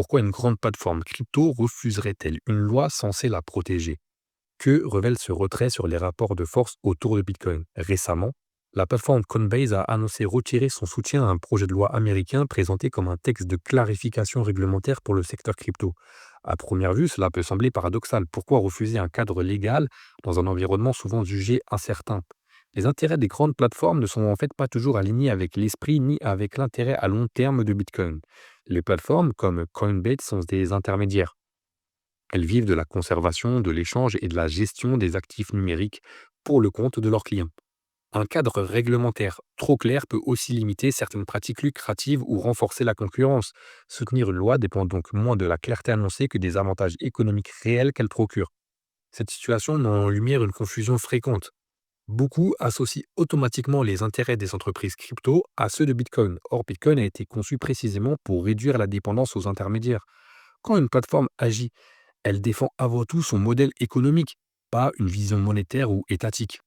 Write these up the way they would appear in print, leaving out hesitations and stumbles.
pourquoi une grande plateforme crypto refuserait-elle une loi censée la protéger? Que révèle ce retrait sur les rapports de force autour de Bitcoin? Récemment, la plateforme Coinbase a annoncé retirer son soutien à un projet de loi américain présenté comme un texte de clarification réglementaire pour le secteur crypto. À première vue, cela peut sembler paradoxal. Pourquoi refuser un cadre légal dans un environnement souvent jugé incertain? Les intérêts des grandes plateformes ne sont en fait pas toujours alignés avec l'esprit ni avec l'intérêt à long terme de Bitcoin. Les plateformes comme Coinbase sont des intermédiaires. Elles vivent de la conservation, de l'échange et de la gestion des actifs numériques pour le compte de leurs clients. Un cadre réglementaire trop clair peut aussi limiter certaines pratiques lucratives ou renforcer la concurrence. Soutenir une loi dépend donc moins de la clarté annoncée que des avantages économiques réels qu'elle procure. Cette situation met en lumière une confusion fréquente. Beaucoup associent automatiquement les intérêts des entreprises crypto à ceux de Bitcoin. Or, Bitcoin a été conçu précisément pour réduire la dépendance aux intermédiaires. Quand une plateforme agit, elle défend avant tout son modèle économique, pas une vision monétaire ou étatique.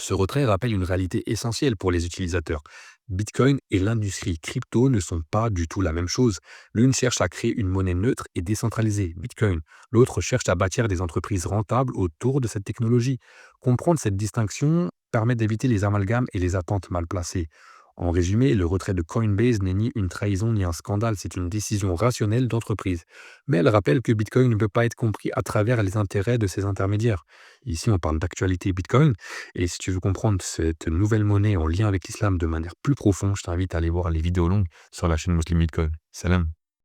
Ce retrait rappelle une réalité essentielle pour les utilisateurs. Bitcoin et l'industrie crypto ne sont pas du tout la même chose. L'une cherche à créer une monnaie neutre et décentralisée, Bitcoin. L'autre cherche à bâtir des entreprises rentables autour de cette technologie. Comprendre cette distinction permet d'éviter les amalgames et les attentes mal placées. En résumé, le retrait de Coinbase n'est ni une trahison ni un scandale, c'est une décision rationnelle d'entreprise. Mais elle rappelle que Bitcoin ne peut pas être compris à travers les intérêts de ses intermédiaires. Ici, on parle d'actualité Bitcoin, et si tu veux comprendre cette nouvelle monnaie en lien avec l'islam de manière plus profonde, je t'invite à aller voir les vidéos longues sur la chaîne Muslim Bitcoin. Salam.